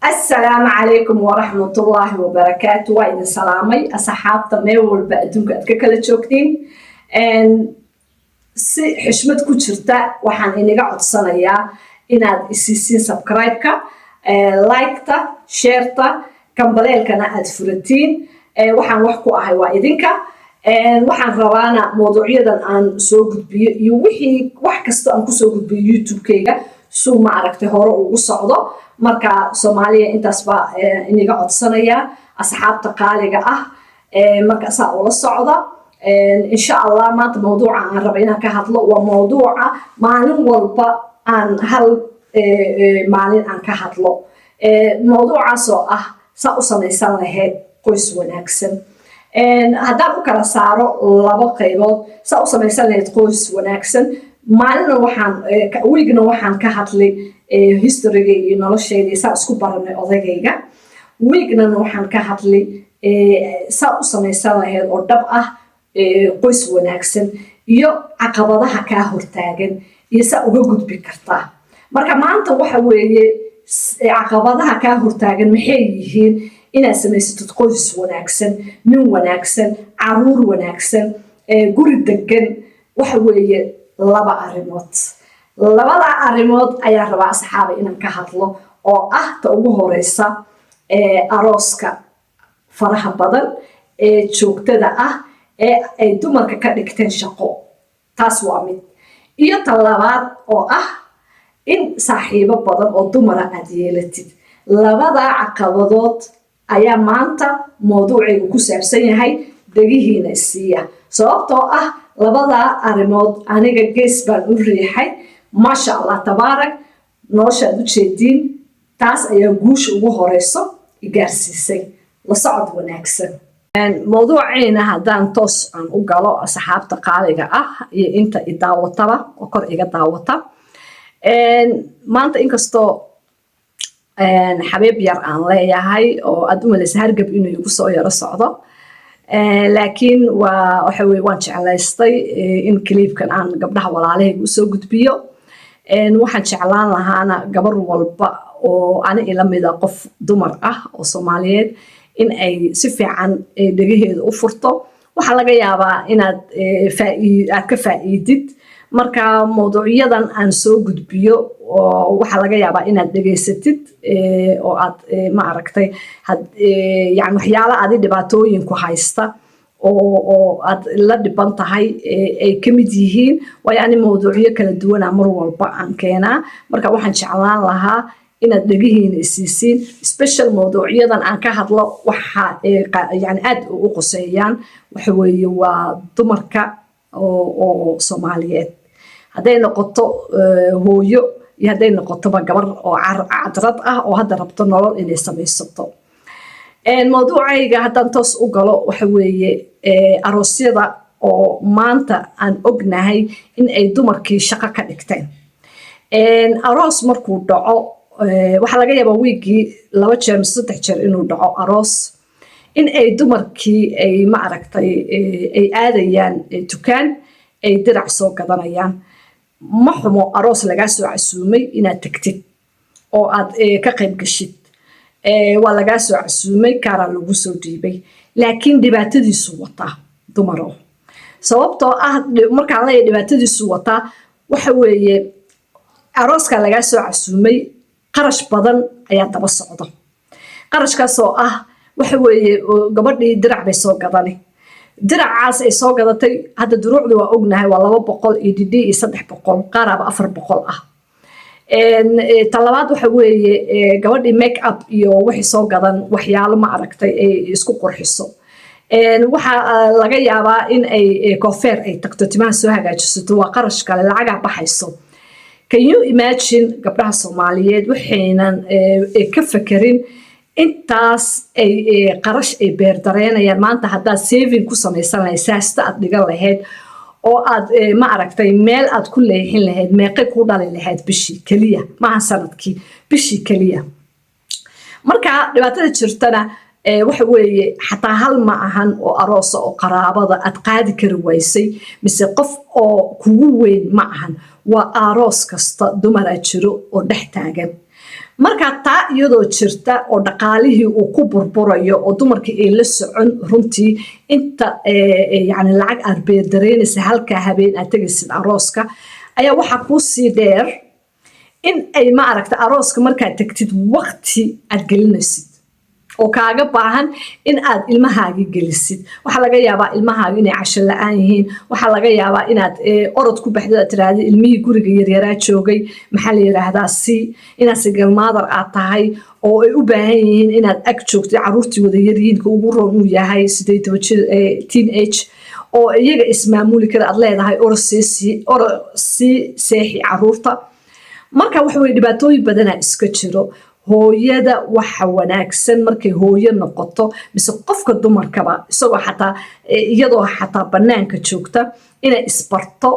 السلام عليكم ورحمة الله وبركاته. وإذا سلامي أصحابتا meel walba adduunka aad ka kala joogtiin si xishmad ku jirta waxaan inaga codsanayaa inaad isiisiin subscribe-ka, like-ta, share-ta, kambaleelkana aad furatiin. waxaan wax ku ahay waa idinka. waxaan rabaana mawduucyadan aan soo gudbiyo iyo wax kasta aan ku soo gudbiyo YouTube-kayga suu ma aragtay hore ugu socdo. marka Soomaaliya intaas baa inaga codsanaya asxaabta qaaliga ah marka saa ula socda. insha Allah maanta mawduuca aan rabo inaan ka hadlo waa mawduuca maalin walba aan hal maalin aan ka hadlo. mawduucaas oo ah saa u samaysan lahayd qoys wanaagsan. haddaan u kala saaro laba qaybood saa u samaysan lahayd qoys wanaagsan. maalina wiigna waxaan ka hadlay historyga iyo noloshayda saa isku baranay odagayga. wiignana waxaan ka hadlay saa u samaysan lahayd oo dhab ah qoys wanaagsan iyo caqabadaha kaa hortaagan iyo saa uga gudbi kartaa. marka maanta waxa weeye caqabadaha kaa hortaagan maxay yihiin inaad samaysatid qoys wanaagsan, nin wanaagsan, caruur wanaagsan, guri degan. waxa weeye laba arrimood. labada arrimood ayaan rabaa asxaaba inaan ka hadlo oo ah ta ugu horeysa arooska faraha badan ee joogtada ah ee ay dumarka ka dhigteen shaqo. taas waa mid. iyo ta labaad oo ah in saaxiibo badan oo dumara aad yeelatid. labada caqabadood ayaa maanta mawduucaygu ku saabsan yahay. degihiina isiiya sababtoo ah labada arrimood aniga gees baan u riixay. maasha Allah tabaarak noloshaad u jeediin taas ayaa guusha ugu horeyso igaarsiisay. la socod wanaagsan. mawduucayna haddaan toos aan u galo asxaabta qaaliga ah iyo inta i daawataba oo kor iga daawata. maanta inkastoo xabiib yar aan leeyahay oo aad u malaysa hargab inuu igu soo yaro socdo. laakiin waxa weye waan jeclaystay in kaliibkan aan gabdhaha walaalahayga u soo gudbiyo. waxaan jeclaan lahaana gabar walba oo ani ila mida qof dumar ah oo Soomaaliyeed in ay si fiican dhegaheeda u furto. waxaa laga yaabaa inaad ka faa'iidid marka mawduucyadan aan soo gudbiyo. waxaa laga yaabaa inaad dhegaysatid oo aad ma aragtay yani waxyaala adi dhibaatooyinku haysta oo aad la dhiban tahay ay ka mid yihiin. waayo ani mawduucyo kala duwana mar walba aan keenaa. marka waxaan jeclaan lahaa inaad dhegihiina isiisiin. special mawduucyadan aan ka hadlo waxa yani aad u qoseeyaan waxa weeye waa dumarka oo Soomaaliyeed. hadday noqoto hooyo iyo hadday noqotoba gabar oo cadrad ah oo hadda rabto nolol inay samaysato. mawduucayga haddaan toos u galo waxa weeye aroosyada oo maanta aan ognahay in ay dumarkii shaqo ka dhigteen. aroos markuu dhaco waxaa laga yaabaa wiigii 2 jeer mise 3 jeer inuu dhaco aroos in ay dumarkii ay ma aragtay ay aadayaan dukaan ay dirac soo gadanayaan. ma xumo aroos lagaa soo casuumay inaad tagtid oo aad ka qayb gashid. waa lagaa soo casuumay kaaraa lagu soo dhiibay laakiin dhibaatadiisu wataa dumaro. sababtoo ah markaan leeyahay dhibaatadiisu wataa waxa weeye arooska lagaa soo casuumay qarash badan ayaa daba socdo. qarashkaas oo ah waxa weeye gabadhii dirac bay soo gadani. diracaas ay soo gadatay hadda duruucda waa ognahay waa 200 iyo dhidhi iyo 300 qaaraba 400 ah. talabaad waxa weeye gabadhii make up iyo wixii soo gadan waxyaalo ma aragtay ay isku qurxiso. waxa laga yaabaa in ay coiffure ay tagto timaha soo hagaajisato waa qarash kale lacaga baxayso. can you imagine gabdhaha Soomaaliyeed waxaynan ka fakerin intaas ay qarash ay beer dareenayaan maanta haddaad saving ku samaysan lahayd saasta aad dhigan lahayd oo aad ma aragtay meel aad ku leexin lahayd meeqay ku dhali lahayd bishii kaliya maaha sanadkii bishii kaliya. marka dhibaatada jirtana waxa weeye xataa hal ma ahan oo aroosa oo qaraabada aad qaadi kari waysay mise qof oo kugu weyn ma ahan waa aroos kasta dumar jiro oo dhex taagan. marka taa iyadoo jirta oo dhaqaalihii uu ku burburayo oo dumarkii ay la socon runtii inta yani lacag aad beerdareynaysa halkaa habeen aad tegaysid arooska ayaa waxaa kuu sii dheer in ay ma aragta arooska markaad tagtid waqti aad gelinaysid oo kaaga baahan in aad ilmahaagii gelisid waxaa laga yaabaa ilmahaaga inay casho la-aan yihiin waxaa laga yaabaa inaad orod ku baxdid aad tiraahda ilmihii guriga yaryaraa joogay maxaa la yiraahdaa inaad sigalmaadar aad tahay oo ay u baahan yihiin inaad ag joogtid caruurtii wada yaryihiinka ugu roon uu yahay teenage oo iyaga ismaamuli kara aad leedahay oro sii seexi caruurta marka waxa weye dhibaatooyin badanaa iska jiro hooyada waxa wanaagsan markay hooyo noqoto mise qofka dumarkaba isagoo xataa iyadoo xataa banaanka joogta inay isbarto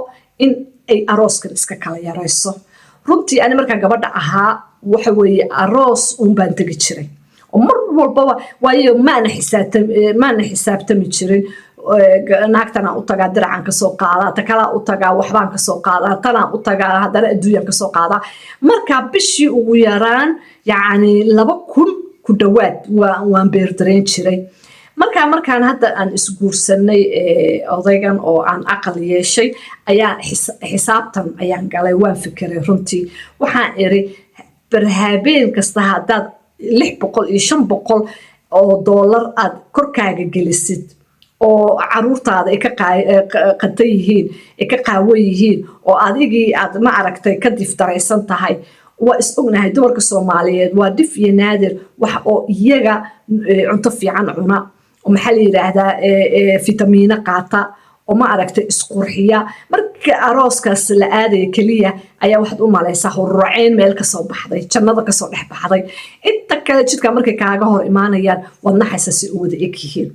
in ay arooskan iska kala yarayso runtii ani markaa gabadha ahaa waxa weeye aroos uun baan tegi jiray oo mar walbaba waayo maana xisaabtami jirin naagtanaan u tagaa diracan kasoo qaadaa ta kalaa u tagaa waxbaan kasoo qaadaa tanaan u tagaa haddana adduunyaan kasoo qaadaa markaa bishii ugu yaraan yacni 2,000 ku dhowaad waan beerdareyn jiray markaan hadda aan isguursanay odaygan oo aan aqal yeeshay ayaa xisaabtan ayaan galay waan fikiray runtii waxaan iri barhabeen kasta haddaad 600 iyo 500 oo dollar aad korkaaga gelisid oo caruurtaada ay ka qata yihiin ay ka qaawan yihiin oo adigii aad ma aragtay ka diftaraysan tahay waa is ognahay dumarka Soomaaliyeed waa dif iyo naadir wax oo iyaga cunto fiican cuna oo maxaa la yiraahdaa fitamiino qaata oo ma aragtay isqurxiya marka arooskaas la aaday kaliya ayaa waxaad u malaysaa hurraceyn meel ka soo baxday jannada ka soo dhex baxday inta kale jidka markay kaaga hor imaanayaan wadna xasaasi u wada egyihiin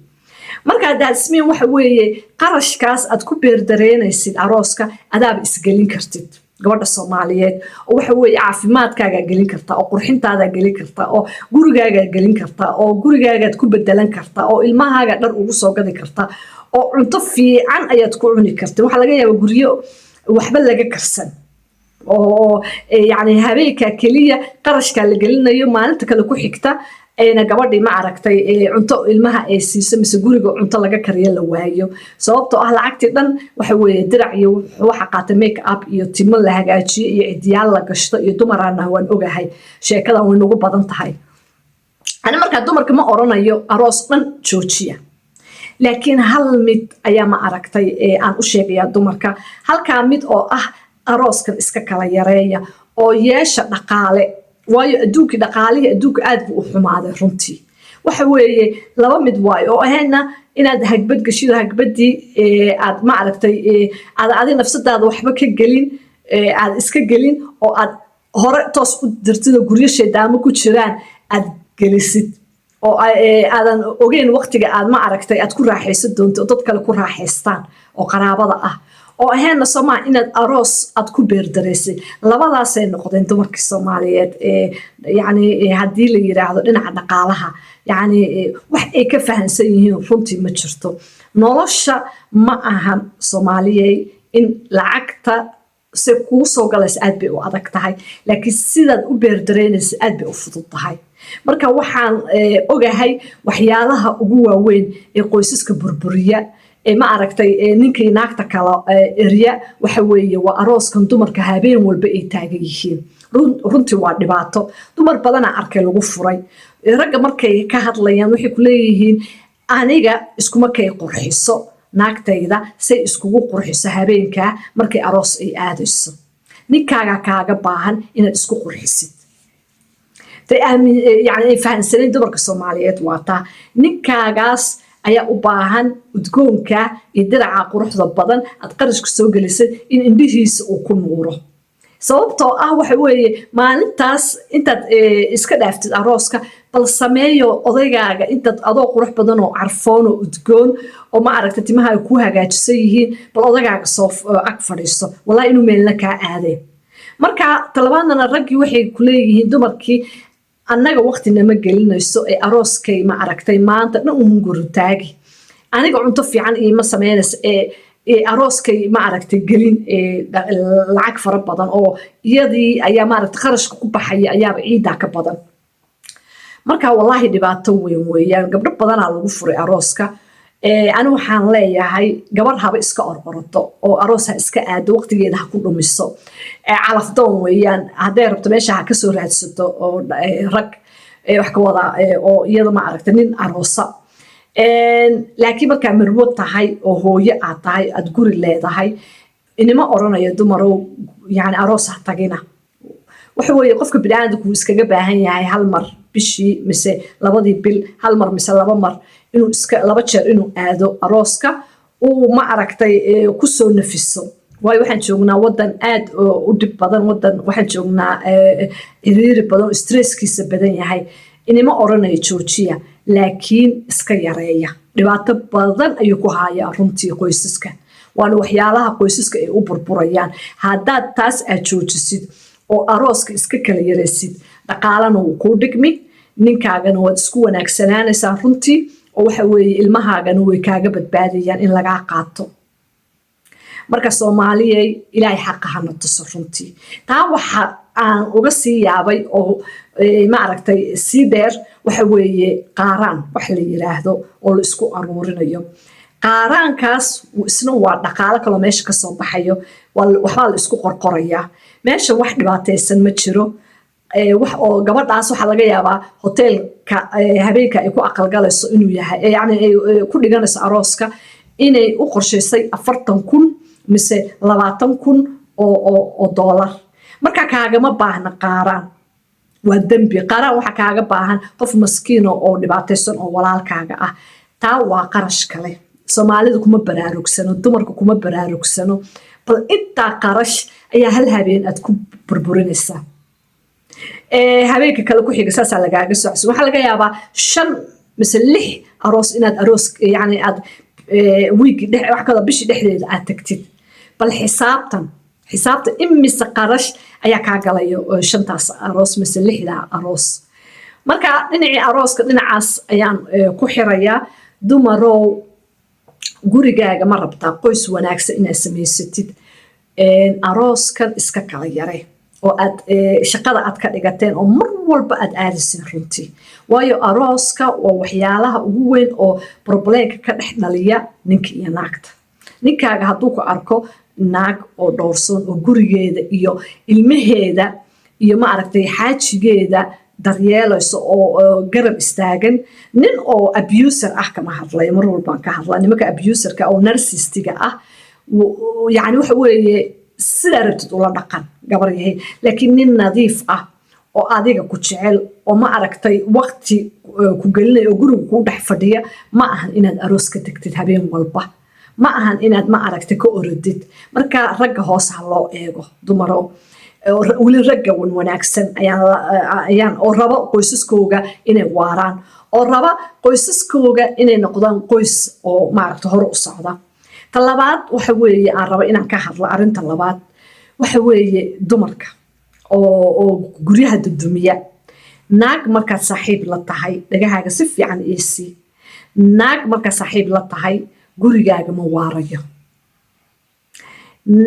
marka daasmiin waxa weeye qarashkaas aad ku beerdareynaysid arooska adaaba isgelin kartid gabadha Soomaaliyeed oo waxa weeye caafimaadkaaga gelin karta oo qurxintaada gelin karta oo gurigaaga gelin karta oo gurigaaga ku bedelan karta oo ilmahaaga dhar ugu soo gadi karta oo cunto fiican ayaad ku cuni kartaa waxa laga yaabaa guriyo waxba laga karsan oo yani habeenka kaliya qarashka la gelinayo maalinta kale ku xigta ayna gabadhii ma aragtay cunto ilmaha ay siiso mise guriga cunto laga kariyo la waayo sababtoo ah lacagtii dhan waxa weeye dirac iyo waxa qaata make up iyo timo la hagaajiyo iyo cidiyaal la gashto iyo dumarana waan ogahay sheekada way nagu badan tahay ana marka dumarka ma oranayo aroos dhan joojiya laakiin hal mid ayaa ma aragtay aan u sheegaya dumarka halka mid oo ah arooskan iska kala yareeya oo yeesha dhaqaale waayo adduunka dhaqaalihi adduunka aad buu u xumaaday runtii waxa weeye laba mid waayo oo ahayna inaad hagbad gashido hagbadii aad ma aragtay aad nafsadaada waxba ka gelin aad iska gelin oo aad hore toos u dirtida guryo sheedaamo ku jiraan aad gelisid oo aadan ogeyn waqtiga aad ma aragtay aad ku raaxaysan doonto dad kale ku raaxaystaan oo qaraabada ah oo ahayna Soomaa inaad aroos aad ku beerdareysay labadaas ay noqdeen dumarka Soomaaliyeed yani hadii la yiraahdo dhinaca dhaqaalaha yani wax ay ka fahansan yihiin runtii ma jirto nolosha ma ahan Soomaaliyeed in lacagta si kuu soo galaysa aad bay u adag tahay laakiin sidaad u beerdareynaysa aad bay u fudud tahay marka waxaan ogahay waxyaalaha ugu waaweyn ee qoysaska burburiya ma aragtay ninkii naagta kala eriya waxa weeye waa arooskan dumarka habeen walba ay taagan yihiin runtii waa dhibaato dumar badan arkay lagu furay ragga markay ka hadlayaan waxay ku leeyihiin aniga iskuma kay qurxiso naagtayda say iskugu qurxiso habeenka markay aroos ay aadayso ninkaaga kaaga baahan inaad isku qurxisid يعني fahansaneen dumarka Soomaaliyeed waata ninkaagaas ayaa u baahan udgoonka iyo diraca quruxda badan aad qarashka soo gelisay in indhihiisa uu ku nuuro sababtoo ah waxa weeye maalintaas intaad iska dhaaftid arooska bal sameeyo odaygaaga intaad adoo qurux badan oo carfoon oo udgoon oo ma aragta timaha ku hagaajisan yihiin bal odaygaaga soo ag fadhiisto wallahi inuu meelna kaa aadeen marka talabaadna raggii waxay ku leeyihiin dumarkii annaga waqtina ma gelinayso ee arooskay ma aragtay maanta dhan u hunguru taagi aniga cunto fiican iyo ma sameynayso ee arooskay ma aragtay gelin lacag fara badan oo iyadii ayaa ma aragtay kharashka ku baxaya ayaaba ciidaa ka badan marka wallahi dhibaato weyn weeyaan gabdho badanaa lagu furay arooska ani waxaan leeyahay gabar haba iska orqoroto oo aroos ha iska aado waqtigeeda ha ku dhumiso calafdoon weeyaan hadday rabto meesha ha kasoo raadsato oo rag wax ka wada oo iyada ma aragtay nin aroosa laakiin markaa marwo tahay oo hooyo aad tahay aad guri leedahay inima oranayo dumarow yani aroos ha tagina waxa weeye qofka bini'aadamku iskaga baahan yahay hal mar bishii mise labadii bil hal mar mise laba mar inuu iska laba jeer inuu aado arooska uu ma aragtay ku soo nafiso waayo waxaan joognaa wadan aad u dhib badan wadan waxaan joognaa ciriiri badan oo stresskiisa badan yahay inima oranayo joojiya laakiin iska yareeya dhibaato badan ayuu ku hayaa runtii qoysaska waana waxyaalaha qoysaska ay u burburayaan haddaad taas aad joojisid oo arooska iska kala yaraysid dhaqaalana wuu kuu dhigmi ninkaagana waad isku wanaagsanaanaysaa runtii oo waxa weeye ilmahaagana way kaaga badbaadayaan in lagaa qaato marka soomaaliyey ilaahay xaqa hana tuso runtii taa waxa aan uga sii yaabay oo ma aragtay sii dheer waxa weeye qaaraan wax la yiraahdo oo la isku aruurinayo qaaraankaas isna waa dhaqaale kaloo meesha kasoo baxayo waxbaa la isku qorqorayaa meesha wax dhibaataysan ma jiro wax oo gabadhaas waxaa laga yaabaa hoteelka habeenka ay ku aqalgalayso inuu yahay yani ay ku dhiganayso arooska inay u qorshaysay 40,000 mise 20,000 oo dollar marka kaagama baahna qaaraan waa dembi qaaraan waxa kaaga baahan qof maskiin oo dhibaataysan oo walaalkaaga ah taa waa qarash kale Soomaalidu kuma baraarugsano dumarku kuma baraarugsano bal inta qarash ayaa hal habeen aad ku burburinaysaa habeenka kale ku xiga saasa lagaaga socodso waxa laga yaabaa 5 mise 6 aroos inaad aroos yani aad week wax kala bishi dhexdeeda aad tagtid bal xisaabta imise qarash ayaa ka galayo 5taas aroos mise 6da aroos marka dhinacii arooska dhinacaas ayaan ku xirayaa dumarow gurigaaga ma rabtaa qoys wanaagsan inaad samaysatid arooskan iska kala yare oo aad shaqada aad ka dhigateen oo mar walba aad aadisin runtii waayo arooska waa waxyaalaha ugu weyn oo problemka ka dhex dhaliya ninka iyo naagta ninkaaga hadduu ku arko naag oo dhowrsan oo gurigeeda iyo ilmaheeda iyo ma aragtay xaajigeeda daryeelayso oo garab istaagan nin oo abuser ah kama hadlay mar walba ka hadlaa nimanka abuserka oo narcissistiga ah yani waxa weeye sida rabtid ula dhaqan gabar yahay laakiin nin nadiif ah oo adiga ku jecel oo ma aragtay waqti ku gelinay oo guriga ku dhex fadhiya ma ahan inaad aroos ka tagtid habeen walba ma ahan inaad ma aragtay ka orodid marka ragga hoos ha loo eego dumaro wali ragga wanaagsan ayaan oo raba qoysaskooga inay waaraan oo raba qoysaskooga inay noqdaan qoys oo ma aragtay hor u socda talabaad waxa weeye aan raba inaan ka hadlo arinta labaad waxa weeye dumarka oo guryaha dudumiya naag markaad saaxiib la tahay dhagahaaga si fiican iisi naag markaad saaxiib la tahay gurigaaga ma waarayo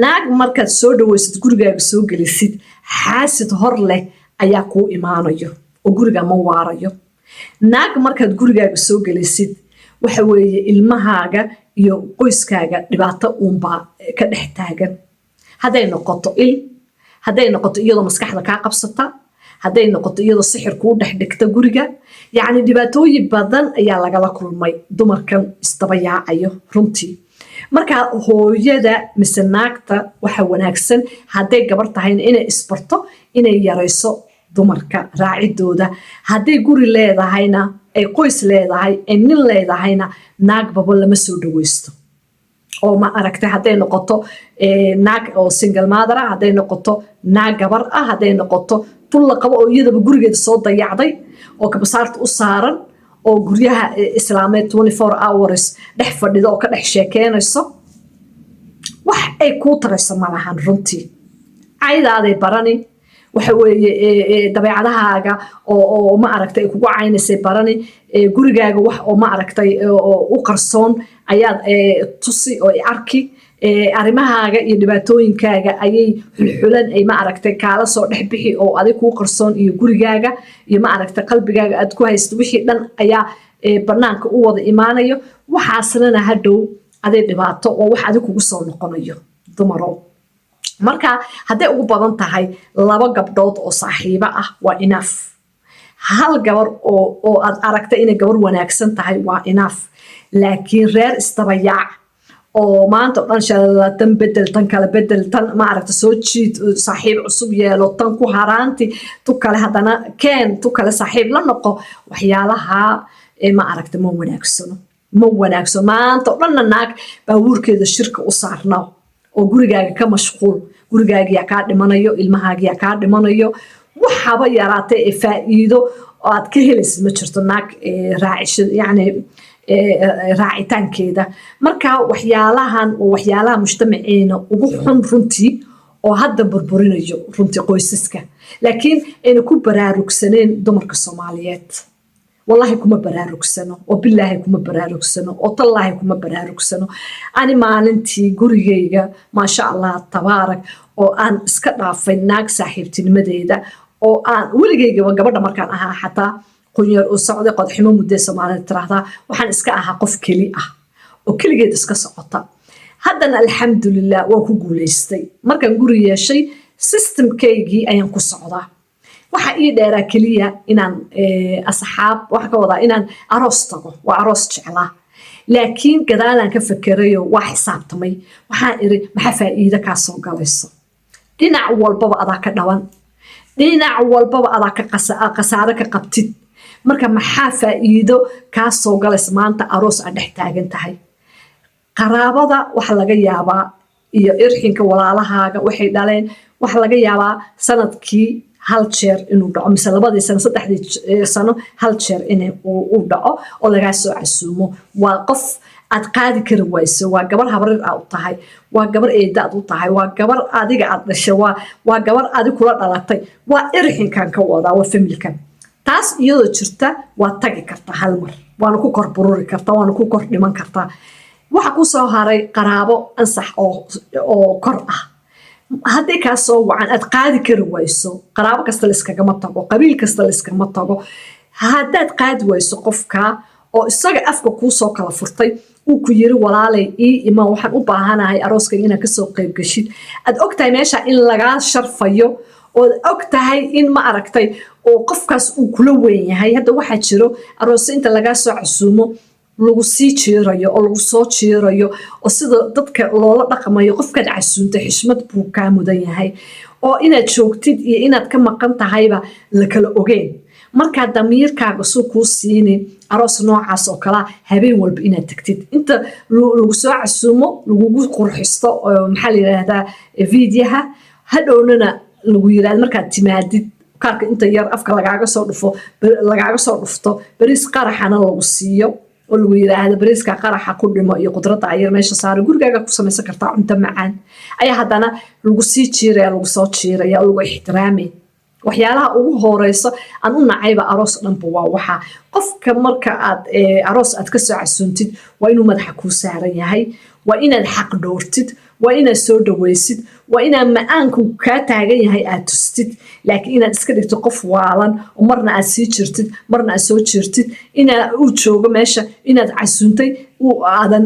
naag markaad soo dhawaysid gurigaaga soo gelisid xaasid hor leh ayaa kuu imaanayo oo guriga ma waarayo naag markaad gurigaaga soo gelisid waxa weeye ilmahaaga iyo qoyskaaga dhibaato uunbaa ka dhex taagan hadday noqoto hadday noqoto iyadoo maskaxda kaa qabsata hadday noqoto iyadoo sixir kuu dhex dhigta guriga yacni dhibaatooyin badan ayaa lagala kulmay dumarkan isdaba yaacayo runtii marka hooyada mise naagta waxa wanaagsan hadday gabar tahayna inay isbarto inay yarayso dumarka raacidooda hadday guri leedahayna ay qoys leedahay ay nin leedahayna naag baba lama soo dhawaysto oo ma aragtay hadday noqoto naag oo single mother ah hadday noqoto naag gabar ah hadday noqoto tun la qabo oo iyadaba gurigeeda soo dayacday oo kabasaarta u saaran oo guryaha islaameed 24 hours dhex fadhido oo ka dhex sheekeynayso wax ay kuu tarayso ma lahan runtii caydaaday barani waxa weeye dabeecadahaaga oo ma aragtay ay kugu caynaysay barani gurigaaga wax oo ma aragtay oo u qarsoon ayaad tusi oo arki arrimahaaga iyo dhibaatooyinkaaga ayay xulxulan ay ma aragtay kaala soo dhex bixi oo adig kuu qarsoon iyo gurigaaga iyo ma aragtay qalbigaaga aad ku haysto wixii dhan ayaa banaanka u wada imaanayo waxaasna hadhow aday dhibaato oo wax adig kugu soo noqonayo dumarow marka hadday ugu badan tahay 2 gabdhood oo saaxiibo ah waa enough hal gabar oo aad aragtay inay gabar wanaagsan tahay waa enough laakiin reer istabayaac oo maanta dhan shalatan bedel tan kale bedel tan ma aragta soo jiid saaxiib cusub yeelo tan ku haraanti tu kale hadana keen tu kale saaxiib la noqo waxyaalaha ma aragta ma wanaagsano maanta dhan naag baabuurkeeda shirka u saarnaa oo gurigaaga ka mashquul gurigaaga yaa kaa dhimanayo ilmahaaga yaa kaa dhimanayo waxaba yaraatay faa'iido oo aad ka helaysid ma jirto naag raacishada yani raacitaankeeda marka waxyaalahan oo waxyaalaha mujtamaceena ugu xun runtii oo hadda burburinayo runtii qoysaska laakiin ayna ku baraarugsaneen dumarka Soomaaliyeed wallahi kuma baraarugsano oo billahi kuma baraarugsano oo tallahi kuma baraarugsano ani maalintii gurigeyga ma sha Allah tabaarak oo aan iska dhaafay naag saaxiibtinimadeeda oo aan waligeyga gabadha markaan ahaa xataa qunyar oo socday qodximo muddo Soomaaliyeed tiraahdaa waxaan iska ahaa qof keli ah oo kaligeed iska socota haddana alxamdulillah waan ku guuleystay markaan guri yeeshay systemkeygii ayaan ku socdaa waxa ii dheeraa kaliya inaan asxaab waxa ka wadaa inaan aroos tago waa aroos jeclaa laakiin gadaalaan ka fakarayo waa xisaabtamay waxaan iri maxaa faa'iido ka soo galayso dhinac walbaba adaa ka dhawan dhinac walbaba adaa ka qasaare ka qabtid marka maxaa faa'iido ka soo galayso maanta aroos aan dhex taagan tahay qaraabada waxa laga yaabaa iyo irxinka walaalahaaga waxay dhaleen waxa laga yaabaa sanadkii hal jeer inuu dhaco mise 2 sano 3 sano hal jeer inuu dhaco oo laga soo casuumo waa qof aad qaadi kari wayso waa gabar habreer ah u tahay waa gabar eedaad u tahay waa gabar adiga aad dhashay waa gabar adiga kula dhalatay waa irxinkan ka wada waa familkan taas iyadoo jirta waa tagi karta hal mar waana ku kor bururi karta waana ku kor dhiman karta waxa ku soo haray qaraabo ansax oo kor ah haddii ka soo wacan aad qaadi kari wayso qaraabo kasta la iskagama tago qabiil kasta la iskagama tago haddaad qaadi wayso qofka oo isaga afka kuu soo kala furtay uu ku yiri walaalay ima waxaan u baahanahay arooskayga inaan ka soo qayb gashid aad ogtahay meesha in laga sharfayo oo ogtahay in ma aragtay oo qofkaas uu kula weyn yahay hadda waxa jiro aroos inta laga soo casuumo lagu sii jeerayo oo lagu soo jeerayo oo sida dadka loola dhaqmayo qofka casuunta xishmad buu ka mudan yahay oo inaad joogtid iyo inaad ka maqan tahayba la kala ogeen marka damiirkaaga soo ku siini aroos noocaas oo kala habeen walba inaad tagtid inta lagu soo casuumo lagu qurxisto maxaa la yiraahdaa fiidiyaha hadhownana lagu yiraahdo markaad timaadid kaarka inta yar afka lagaaga soo dhufto bariis qaraxana lagu siiyo oo lagu yiraahdo bariiska qaraxa ku dhimo iyo qudrada ayar meesha saar gurigaaga ku samaysan kartaa cunto macaan ayaa hadana lagu sii jiiraya lagu soo jiiraya lagu ixtiraamay waxyaalaha ugu horeyso aan u nacayba aroos dhanba waa waxa qofka marka aad aroos aad ka soo casuuntid waa inuu madaxa ku saaran yahay waa inaad xaq dhoortid waa inaad soo dhaweysid waa inaad macaanku ka taagan yahay aad tustid laakiin inaad iska dhigto qof waalan oo marna aad sii jirtid marna aad soo jirtid inaad u joogo meesha inaad casuuntay aadan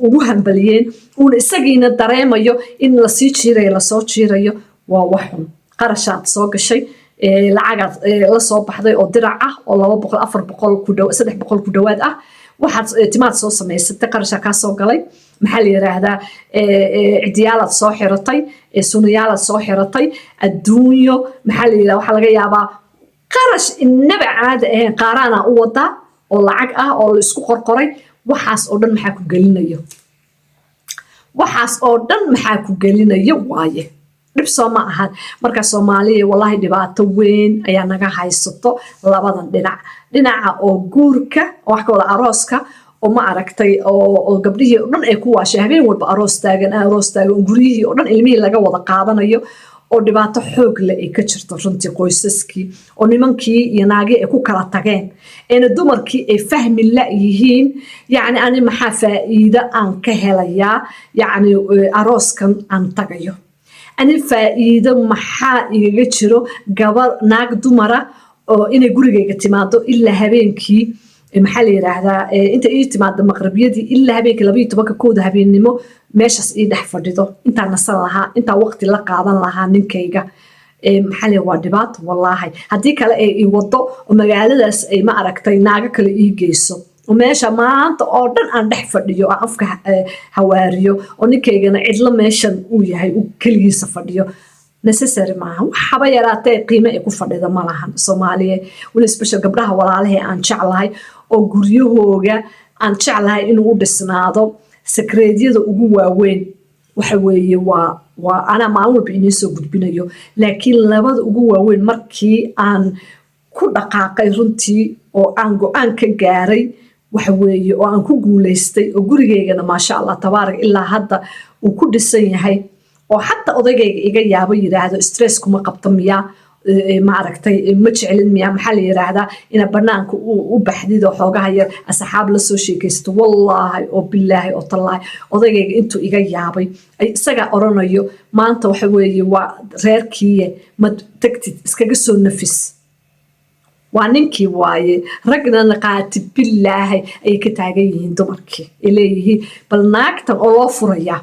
ugu hambaliyeen uuna isagiina dareemayo in la sii jiirayo lasoo jiirayo waa waxun qarashaad soo gashay lacagaad la soo baxday oo dirac ah oo 200 400 ku dhow 300 ku dhawaad ah waxaad timaad soo samaysatay qarasha ka soo galay maxaa la yiraahdaa cidiyaalaad soo xiratay sunayaalaad soo xiratay adduunyo maxaa la yiraahdaa waxa laga yaabaa qarash inaba caadi ah qaarana u wada oo lacag ah oo la isku qorqoray waxaas oo dhan maxaa ku gelinayo waaye dhib soo ma ahan marka Soomaaliya wallahi dhibaato weyn ayaa naga haysato labadan dhinaca oo guurka wax ka wada arooska oo ma aragtay oo gabdhihii dhan ay ku waashay habeen walba aroos taagan guriyihii oo dhan ilmihii laga wada qaadanayo oo dhibaato xoog leh ay ka jirto runtii qoysaskii oo nimankii iyo naagii ay ku kala tageen eena dumarkii ay fahmi la-yihiin yacni ani maxaa faa'iido aan ka helayaa yacni arooskan aan tagayo ani faa'iido maxaa igaga jiro gabar naag dumara oo inay gurigayga timaado ilaa habeenkii maxaa la yiraahdaa inta ii timaado maqribiyadii ilaa habeenkii 12 kooda habeennimo meeshaas ii dhex fadhido intaan nasan lahaa intaan waqti la qaadan lahaa ninkayga maxaa la waa dhibaato wallaahi haddii kale ay ii wado oo magaaladaas ay ma aragtay naago kale ii geyso oo meesha maanta oo dhan aan dhex fadhiyo aan afka hawaariyo oo ninkaygana cidlo meeshan uu yahay uu keligiisa fadhiyo necessary maaha waxaba yaraatee qiime ay ku fadhida ma lahan Soomaaliya wali special gabdhaha walaalahay aan jeclahay oo guryahooga aan jeclahay inuu u dhisnaado secreedyada ugu waaweyn waxa weeye waa ana maalin walba inii soo gudbinayo laakiin labada ugu waaweyn markii aan ku dhaqaaqay runtii oo aan go'aan ka gaaray waxa weeye oo aan ku guuleystay oo gurigeygana maasha Allah tabaarak ilaa hadda uu ku dhisan yahay oo xataa odaygayga iga yaabo yiraahdo stress kuma qabto miya ma aragtay ma jeclin miya maxaa la yiraahdaa ina banaanka u baxdido xoogaha yar asxaab la soo sheekaysto wallahi oo billahi oo tallahi odaygayga intuu iga yaabay ay isaga oranayo maanta waxa weeye waa reerkii ma tagtid iskaga soo nafis waa ninkii waaye ragna naqaati billahi ay ka taagan yihiin dumarkii ileeyihiin bal naagtan oo loo furaya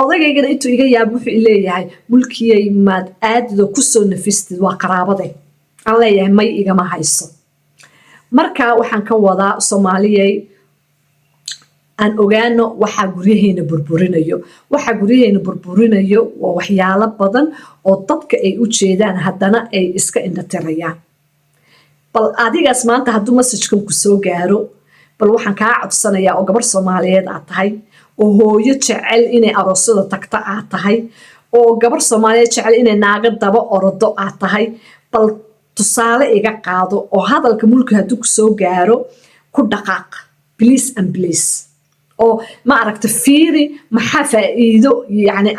odaygayga intuu iga yaab wuxuu leeyahay mulkiyay maad aaddo ku soo nafistid waa qaraabaday aan leeyahay may igama hayso marka waxaan ka wadaa Soomaaliyay aan ogaano waxa guryaheena burburinayo waa waxyaalo badan oo dadka ay u jeedaan haddana ay iska indhatirayaan bal adigaas maanta hadduu message-kan ku soo gaaro bal waxaan kaa codsanayaa oo gabar Soomaaliyeed aad tahay oo hooyo jecel inay aroosada tagta aad tahay oo gabar Soomaaliyeed jecel inay naaga daba ordo aad tahay bal tusaale iga qaado oo hadalka mulki hadduu ku soo gaaro ku dhaqaaq please and please oo ma aragta fiiri maxaa faa'iido yani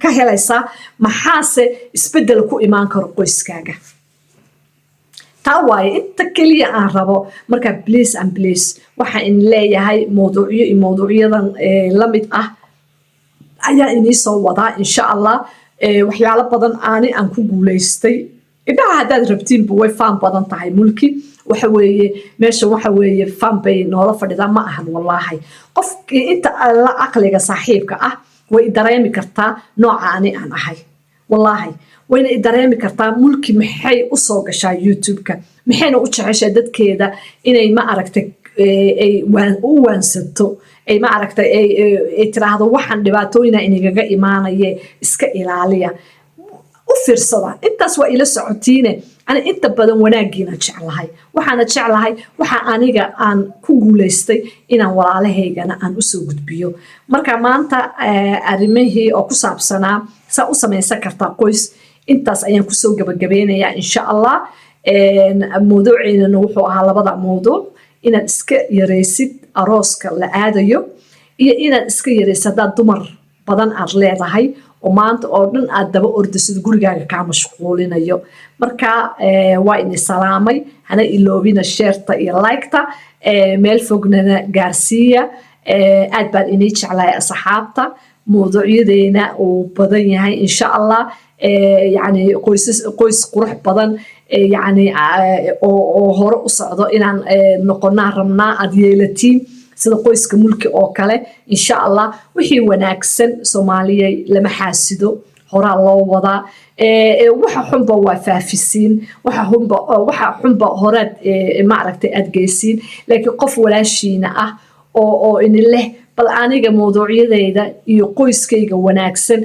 ka helaysaa maxaase isbedel ku imaan karo qoyskaaga tawaaye inta kaliya aan rabo marka please and please waxa in leeyahay mowduucyadan la mid ah ayaa inii soo wadaa insha Allah waxyaalo badan aan ku guuleystay idaha haddaad rabtiin way faan badan tahay mulki waxa weeye meesha waxa weeye faan bay noola fadhida ma ahan wallaahi qofkii inta la aqliga saaxiibka ah way dareemi kartaa nooca aan ahay wallaahi wayna dareemi kartaa mulki maxay u soo gashaa YouTube-ka maxayna u jeceshaa dadkeeda inay ma aragtay ay waansato ay ma aragtay ay tiraahdo waxaan dhibaatooyina inaga imaanaya iska ilaaliya u fiirsada intaas waa ila socotiine ana inta badan wanaagiina jeclahay waxaana jeclahay waxa aniga aan ku guuleystay inaan walaalahaygana aan u soo gudbiyo marka maanta arimihii oo ku saabsanaa saa u samaysan kartaa qoys intaas ayaan ku soo gabagabeynayaa insha Allah mowduuceena wuxuu ahaa labada mowduuc inaad iska yareysid arooska la aadayo iyo inaad iska yareysid haddaad dumar badan aad leedahay oo maanta oo dhan aad daba ordasid gurigaaga kaa mashquulinayo marka waa ini salaamay hana iloobina sheerta iyo like-ta meel fognana gaarsiiya aad baan inii jeclahay asxaabta mowduucyadeena uu badan yahay insha Allah يعني qoys qurux badan يعني oo hore u socdo inaan noqonaa rabnaa aad yeelatiin sida qoyska mulki oo kale insha Allah wixii wanaagsan Soomaaliya lama xaasido horaa loo wadaa waxa xunba waa faafisiin waxa xunba horaad ma aragtay aad geysiin laakiin qof walaashiina ah oo in leh bal aniga mowduucyadeyda iyo qoyskayga wanaagsan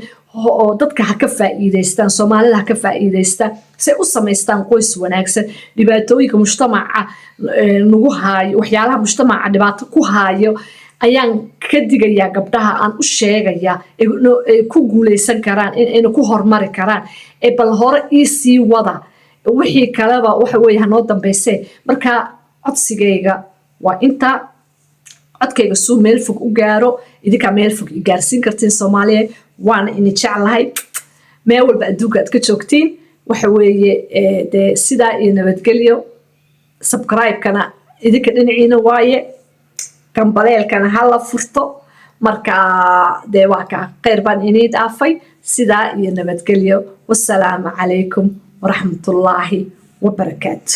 oo dadka ha ka faa'iideystaan Soomaalida ha ka faa'iideystaan si u sameystaan qoys wanaagsan dhibaatooyinka mujtamaca nagu haayo waxyaalaha mujtamaca dhibaato ku haayo ayaan ka digayaa gabdhaha aan u sheegayaa ay ku guuleysan karaan in ku hormari karaan bal hore sii wada wixii kaleba waxa weeye hanoo dambeysay marka codsigayga waa inta codkayga suu meel fog u gaaro idinka meel fog gaarsiin kartiin Soomaaliya وانا اني جعلهاي meel walba adduunka aad ka joogtiin waxa weeye dee sidaa iyo nabadgelyo subscribe-kana idinka dhinaciina waaye kambaleelkana hala furto marka dee waa ka khayr baan inii dhaafay sidaa iyo nabadgelyo wassalaamu calaykum waraxmatullaahi wabarakaatu